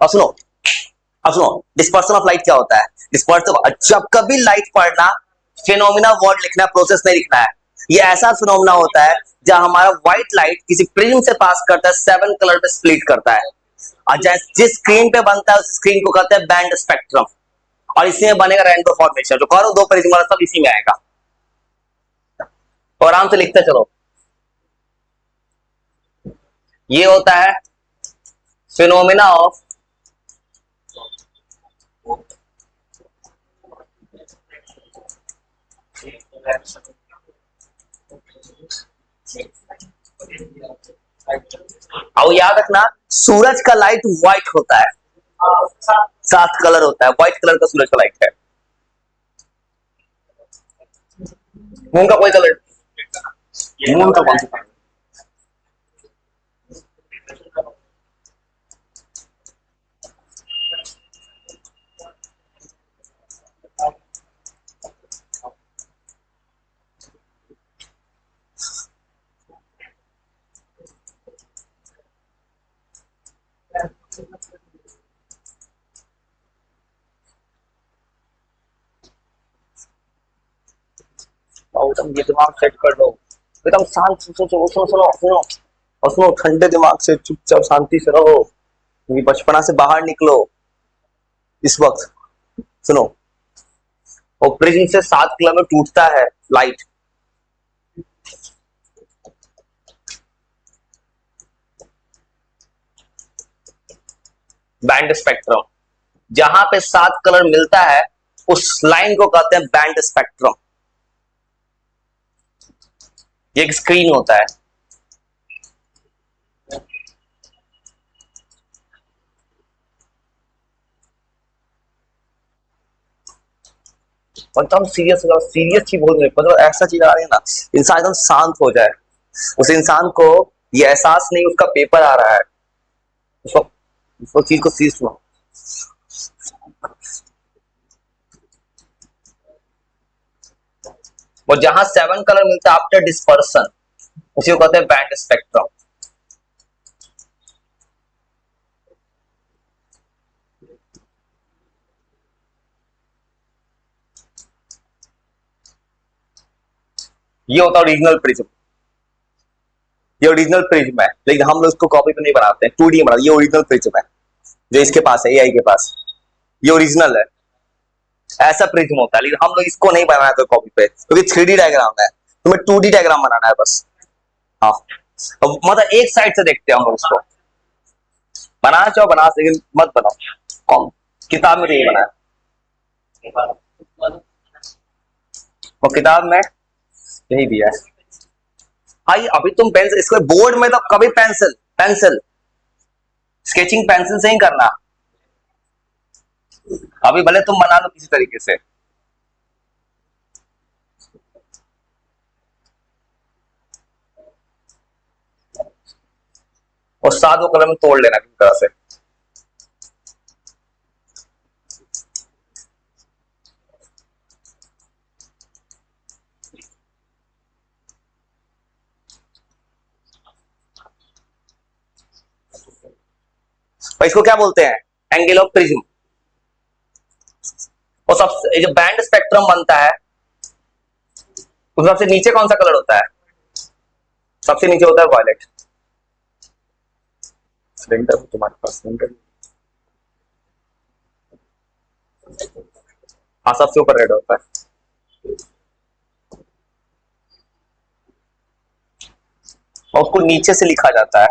सुनो, अब सुनो, डिस्पर्सन ऑफ लाइट क्या होता है? डिस्पर्सन, जब कभी लाइट पड़ना, फिनोमिना वर्ड लिखना है, प्रोसेस नहीं लिखना है। ये ऐसा फिनोमिना होता है जब हमारा व्हाइट लाइट किसी प्रिज्म से पास करता है, 7 कलर पे स्प्लिट करता है, और जिस स्क्रीन पे बनता है उस स्क्रीन को कहते हैं बैंड स्पेक्ट्रम, और इसी में बनेगा रेनबो फॉर्मेशन। जो करो दो प्रिज्म वाला सब इसी में आएगा। और आराम से लिखते चलो। ये होता है फिनोमिना ऑफ और याद रखना, सूरज का लाइट व्हाइट होता है, 7 कलर होता है, व्हाइट कलर का सूरज का लाइट है। मून का कोई कलर, मून का कौन सा? तुम ये दिमाग सेट कर लो, एकदम शांत सोचो, सुनो सुनो सुनो और सुनो, ठंडे दिमाग से चुपचाप शांति से रहो, ये बचपना से बाहर निकलो इस वक्त। सुनो, और प्रिज्म से 7 कलर में टूटता है लाइट। बैंड स्पेक्ट्रम, जहां पे 7 कलर मिलता है उस लाइन को कहते हैं बैंड स्पेक्ट्रम। ये एक स्क्रीन होता है, एकदम सीरियस सीरियस चीज बोल रहे, मतलब ऐसा चीज आ रही है ना, इंसान एकदम शांत हो जाए। उस इंसान को ये एहसास नहीं उसका पेपर आ रहा है, उसको चीज को सीरियस लो। और जहां 7 कलर मिलता है आफ्टर डिस्पर्सन, उसी को कहते हैं बैंड स्पेक्ट्रम। ये होता है ओरिजिनल प्रिज्म। ये ओरिजिनल प्रिज्म है, लेकिन हम लोग इसको कॉपी पे नहीं बनाते हैं, 2D बनाते। ये ओरिजिनल प्रिज्म है जो इसके पास है, एआई के पास, ये ओरिजिनल है। ऐसा प्रिज्म होता है, लेकिन हम लोग इसको नहीं बनाते कॉपी पे, क्योंकि 3D डायग्राम है, तुम्हें 2D डायग्राम बनाना है बस। हाँ, मतलब एक साइड से देखते हैं हम लोग इसको। बनाना चाहो बना, लेकिन मत बनाओ। कौन किताब में नहीं बनाया, और किताब में यही दिया है। हाँ, ये अभी तुम पेंसिल, इसको बोर्ड में तो कभी पेंसिल पेंसिल स्केचिंग पेंसिल से ही करना। अभी भले तुम बना लो किसी तरीके से, और 7 कलर में तोड़ लेना किसी तरह से। इसको क्या बोलते हैं? Angle of prism. और सबसे जो बैंड स्पेक्ट्रम बनता है, उस सबसे नीचे कौन सा कलर होता है? सबसे नीचे होता है वायलेट। सिलेंडर तुम्हारे पास सिलेंडर, हाँ, सबसे ऊपर रेड होता है, और उसको नीचे से लिखा जाता है।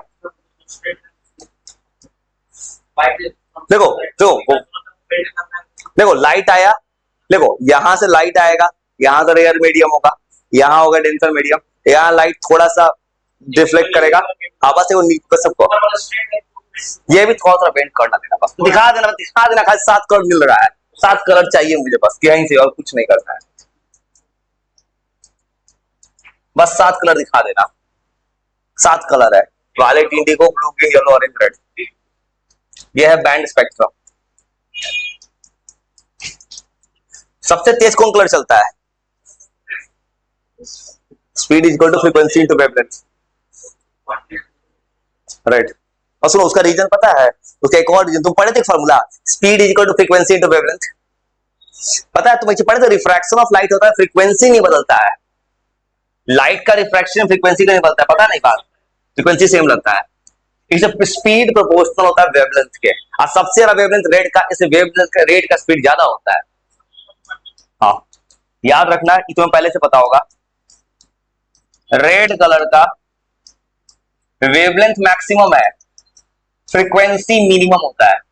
देखो देखो देखो, लाइट आया, देखो यहां से लाइट आएगा, यहां से रेयर मीडियम होगा, यहां होगा डेंसर मीडियम, यहां लाइट थोड़ा सा डिफ्लेक्ट करेगा हवा से, वो नीचे सबको, ये भी थोड़ा सा बेंड करना देना, बस दिखा देना खाली 7 कलर मिल रहा है, 7 कलर चाहिए मुझे बस, यहीं से, और कुछ नहीं करना है, बस 7 कलर दिखा देना। 7 कलर है, violet, indigo, blue, green, yellow, orange, red. ये है बैंड स्पेक्ट्रम। सबसे तेज कौन कलर चलता है? Speed is equal to frequency into wavelength, right. और सुनो उसका रीजन पता है, उसका एक और रीजन तुम पढ़े थे formula, speed is equal to frequency into wavelength. पता है तुम इसे पढ़े थे, रिफ्रैक्शन ऑफ लाइट होता है, फ्रीक्वेंसी नहीं बदलता है। लाइट का रिफ्रैक्शन फ्रीक्वेंसी का नहीं बदलता है, पता नहीं बात, फ्रीक्वेंसी सेम लगता है। स्पीड प्रोपोर्शनल होता है वेवलेंथ के, और सबसे ज्यादा वेवलेंथ रेड का, इसे वेवलेंथ का रेड का स्पीड ज्यादा होता है। हाँ याद रखना कि तुम्हें पहले से पता होगा, रेड कलर का वेवलेंथ मैक्सिमम है, फ्रीक्वेंसी मिनिमम होता है।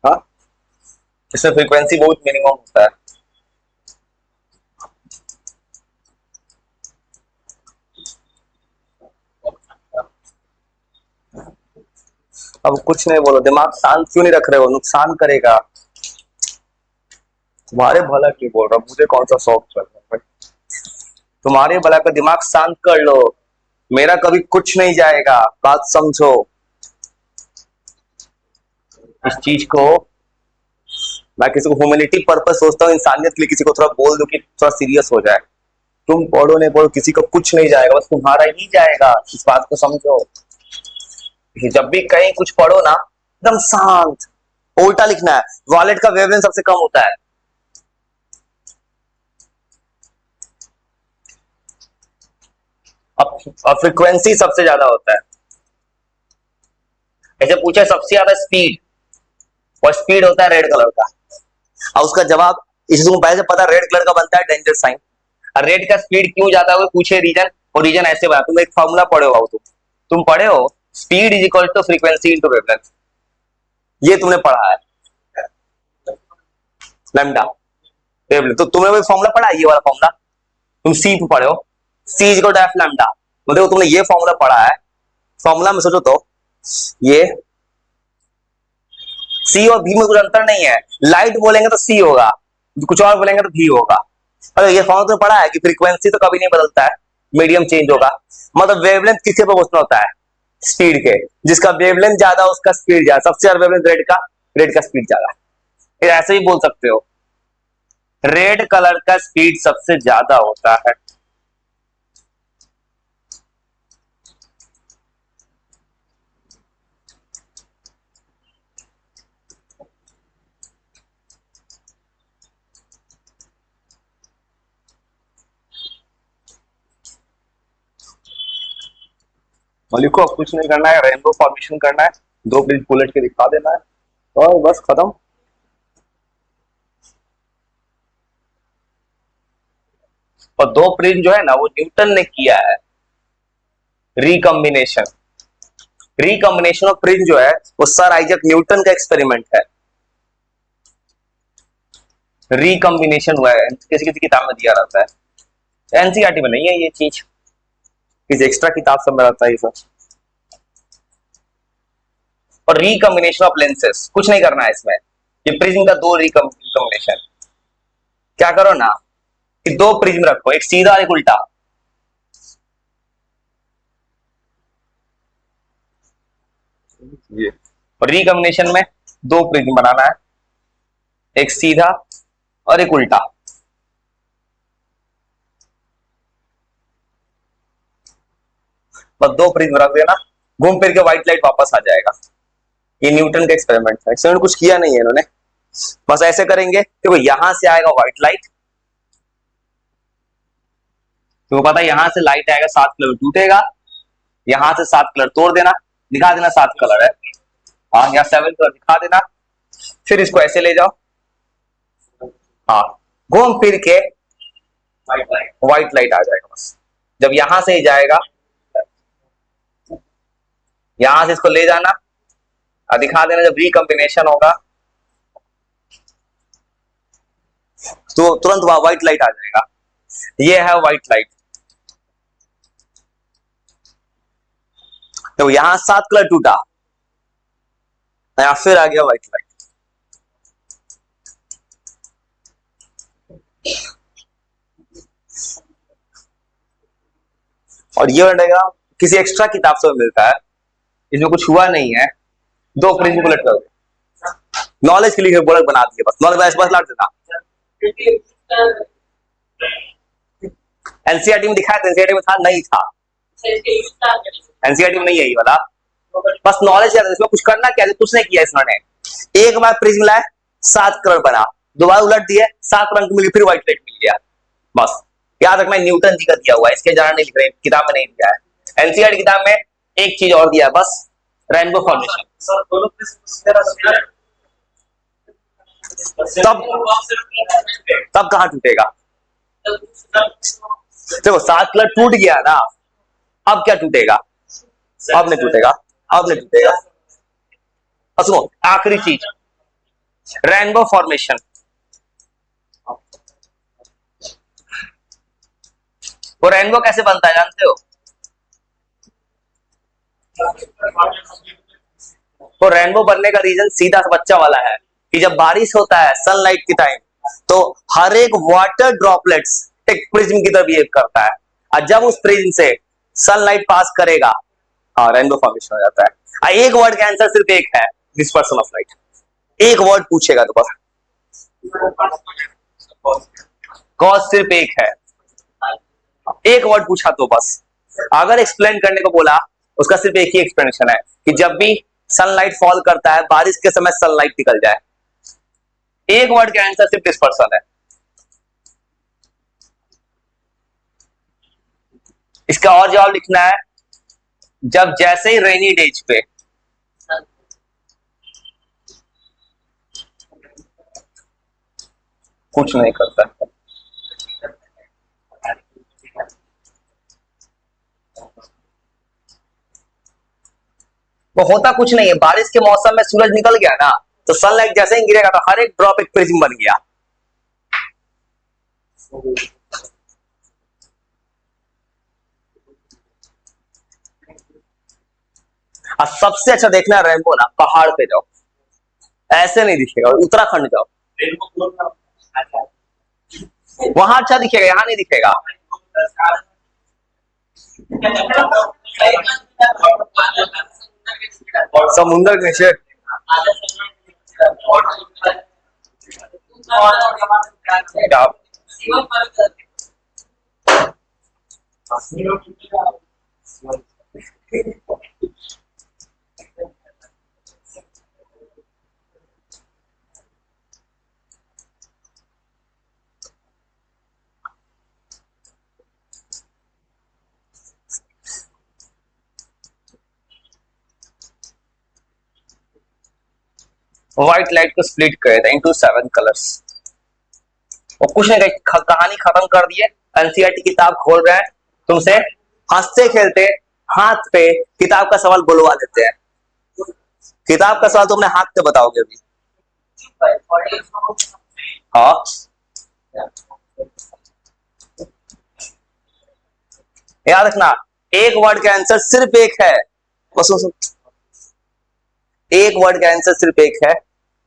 हाँ इसमें फ्रीक्वेंसी बहुत मिनिमम होता है। अब कुछ नहीं बोलो, दिमाग शांत क्यों नहीं रख रहे हो, नुकसान करेगा। तुम्हारे भला क्यों बोल रहा, मुझे कौन सा शौक कर रहा है, तुम्हारे भला का दिमाग शांत कर लो, मेरा कभी कुछ नहीं जाएगा, बात समझो इस चीज को। मैं किसी को ह्यूमैनिटी पर्पस सोचता हूँ, इंसानियत के लिए किसी को थोड़ा बोल दो कि थोड़ा सीरियस हो जाए। तुम पढ़ो नहीं पढ़ो किसी को कुछ नहीं जाएगा, बस तुम्हारा ही जाएगा, इस बात को समझो। जब भी कहीं कुछ पढ़ो ना एकदम शांत, उल्टा लिखना है। वॉलेट का वेवलेंथ सबसे कम होता है, अब फ्रीक्वेंसी सबसे ज्यादा होता है। ऐसे पूछा सबसे ज्यादा स्पीड, और स्पीड होता है रेड कलर का, और उसका जवाब इसे तुम पहले से पता, रेड कलर का बनता है डेंजर साइन। और रेड का स्पीड क्यों ज्यादा है पूछे रीजन, और रीजन ऐसे बना, तुम एक फॉर्मूला पढ़े हो, तुम पढ़े हो speed is equal to frequency into wavelength, ये तुमने पढ़ा है लैम्डा वेवलेंथ। तो तुमने वो फॉर्मूला पढ़ा है, ये वाला फॉर्मूला तुम सी पे पढ़े हो, c is equal to f lambda. मतलब तुमने ये फॉर्मूला पढ़ा है, फॉर्मूला में सोचो तो ये सी और भी में कुछ अंतर नहीं है, लाइट बोलेंगे तो सी होगा, कुछ और बोलेंगे तो भी होगा। अगर ये फॉर्मूला तो पढ़ा है कि फ्रीक्वेंसी तो कभी नहीं बदलता है, मीडियम चेंज होगा। मतलब वेवलेंथ किसके प्रोपोर्शनल होता है, स्पीड के, जिसका वेवलेंथ ज्यादा उसका स्पीड ज्यादा, सबसे ज्यादा वेवलेंथ रेड का स्पीड ज्यादा। ऐसे ही बोल सकते हो, रेड कलर का स्पीड सबसे ज्यादा होता है। मलिक को अब कुछ नहीं करना है, रेनबो फॉर्मेशन करना है, दो ब्रिज बुलेट के दिखा देना है और बस खत्म। और दो प्रिज्म जो है ना वो न्यूटन ने किया है, रिकॉम्बिनेशन, रिकॉम्बिनेशन ऑफ प्रिज्म जो है वो सर आइजैक न्यूटन का एक्सपेरिमेंट है, रिकॉम्बिनेशन हुआ है, किसी किसी किताब में दिया रहता है, एनसीईआरटी में नहीं है ये चीज, किसी एक्स्ट्रा किताब सब में रहता है ये सब। और रिकॉम्बिनेशन ऑफ लेंसेस, कुछ नहीं करना है इसमें, ये प्रिज्म का दो रिकॉम्बिनेशन, क्या करो ना कि दो प्रिज्म रखो, एक सीधा एक उल्टा, ये और रिकॉम्बिनेशन में दो प्रिज्म बनाना है, एक सीधा और एक उल्टा। बस दो प्रिज्म रख देना, घूम फिर के व्हाइट लाइट वापस आ जाएगा। ये न्यूटन का एक्सपेरिमेंट था, एक्सपेरिमेंट कुछ किया नहीं है इन्होंने, बस ऐसे करेंगे देखो, यहां से आएगा व्हाइट लाइट, तो पता है यहां से लाइट आएगा, 7 कलर टूटेगा, यहां से 7 कलर तोड़ देना, दिखा देना 7 कलर है, हाँ यहाँ 7 कलर दिखा देना, फिर इसको ऐसे ले जाओ, हाँ घूम फिर के व्हाइट लाइट आ जाएगा। बस जब यहां से ही जाएगा, यहां से इसको ले जाना और दिखा देना, जब रिकॉम्बिनेशन होगा तो तुरंत वहां व्हाइट लाइट आ जाएगा। ये है व्हाइट लाइट, तो यहां 7 कलर टूटा, फिर आ गया व्हाइट लाइट। और ये रहेगा किसी एक्स्ट्रा किताब से मिलता है, इसमें कुछ हुआ नहीं है, दो प्रिज्म को लटका दो, नॉलेज के लिए बोलक बना दिए बस, नॉलेज बस लाट देना। एनसीईआरटी में दिखाया था, एनसीईआरटी में था नहीं था, एनसीईआरटी में नहीं है ये वाला, बस नॉलेज है। इसमें कुछ करना क्या है, कुछ नहीं किया इन्होंने, एक बार प्रिज्म लाए 7 कलर बना, दोबारा उलट दिए 7 रंग मिल गए, फिर व्हाइट लाइट मिल गया। बस याद रखना, न्यूटन जी का दिया हुआ है, इसके जरा नहीं लिख रहे, किताब में नहीं दिया है। एनसीईआरटी किताब में एक चीज और दिया है बस, रेनबो फॉर्मेशन। तब कहां टूटेगा, देखो 7 कलर टूट गया ना, अब क्या टूटेगा, अब नहीं टूटेगा, अब नहीं टूटेगा। और सुनो आखिरी चीज, रेनबो फॉर्मेशन। वो रेनबो कैसे बनता है जानते हो, वो रेनबो बनने का रीजन सीधा बच्चा वाला है कि जब बारिश होता है सनलाइट के टाइम, तो हर एक वाटर ड्रॉपलेट्स एक प्रिज्म की तरह बिहेव करता है, और जब उस प्रिज्म से सनलाइट पास करेगा, हाँ रेनबो फॉर्मेशन हो जाता है। एक वर्ड का आंसर सिर्फ एक है, डिस्पर्सन ऑफ लाइट। एक वर्ड पूछेगा तो बस, कॉज सिर्फ एक है, एक वर्ड पूछा तो बस, अगर एक्सप्लेन करने को बोला उसका सिर्फ एक ही एक्सप्लेनेशन है कि जब भी सनलाइट फॉल करता है, बारिश के समय सनलाइट निकल जाए। एक वर्ड का आंसर सिर्फ डिस्पर्सन है। इसका और जवाब लिखना है, जब जैसे ही रेनी डेज पे कुछ नहीं करता, वो होता कुछ नहीं है, बारिश के मौसम में सूरज निकल गया ना, तो सनलाइट जैसे ही गिरेगा तो हर एक ड्रॉप एक प्रिज्म बन गया। और सबसे अच्छा देखना है रेनबो ना, पहाड़ पे जाओ, ऐसे नहीं दिखेगा, उत्तराखंड जाओ वहां अच्छा दिखेगा, यहां नहीं दिखेगा। समुंदर के नीचे व्हाइट लाइट को स्प्लिट करे थे इनटू 7 कलर्स, और कुछ नहीं, कहानी खत्म कर दिए। एनसीईआरटी किताब खोल रहे हैं, तुमसे हंसते खेलते हाथ पे किताब का सवाल बुलवा देते हैं। किताब का सवाल तुमने हाथ से बताओगे अभी, हाँ याद रखना, एक वर्ड का आंसर सिर्फ एक है, बस एक वर्ड का आंसर सिर्फ एक है।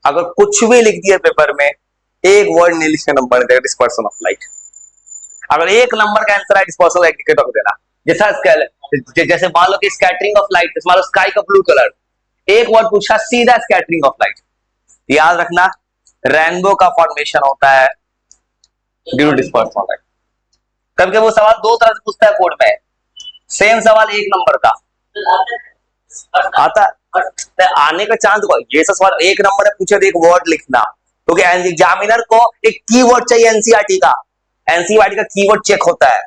अगर कुछ भी लिख दिया पेपर में, एक वर्ड नहीं लिखना, नंबर देगा डिस्पर्सन ऑफ लाइट। अगर एक नंबर का आंसर है डिस्पर्सन ऑफ लाइट लिख के देना, जैसे मान लो कि स्कैटरिंग ऑफ लाइट, मान लो स्काई का ब्लू कलर, एक वर्ड पूछा सीधा स्कैटरिंग ऑफ लाइट। याद रखना रेनबो का फॉर्मेशन होता है due to dispersion of light. कभी वो सवाल दो तरह से पूछता है बोर्ड में, सेम सवाल एक नंबर का आता, आने का चांस, ये सब सवाल एक नंबर है पूछे तो एक वर्ड लिखना, क्योंकि एग्जामिनर को एक कीवर्ड चाहिए एनसीईआरटी का, एनसीईआरटी का कीवर्ड चेक होता है।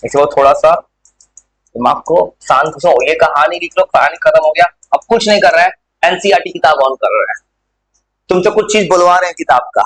इसलिए वो थोड़ा सा दिमाग को शांत करो, ये कहानी लिख लो, कहानी खत्म हो गया, अब कुछ नहीं कर रहा है, एनसीईआरटी किताब ऑन कर रहा है, तुमसे कुछ चीज बुलवा रहे हैं किताब का।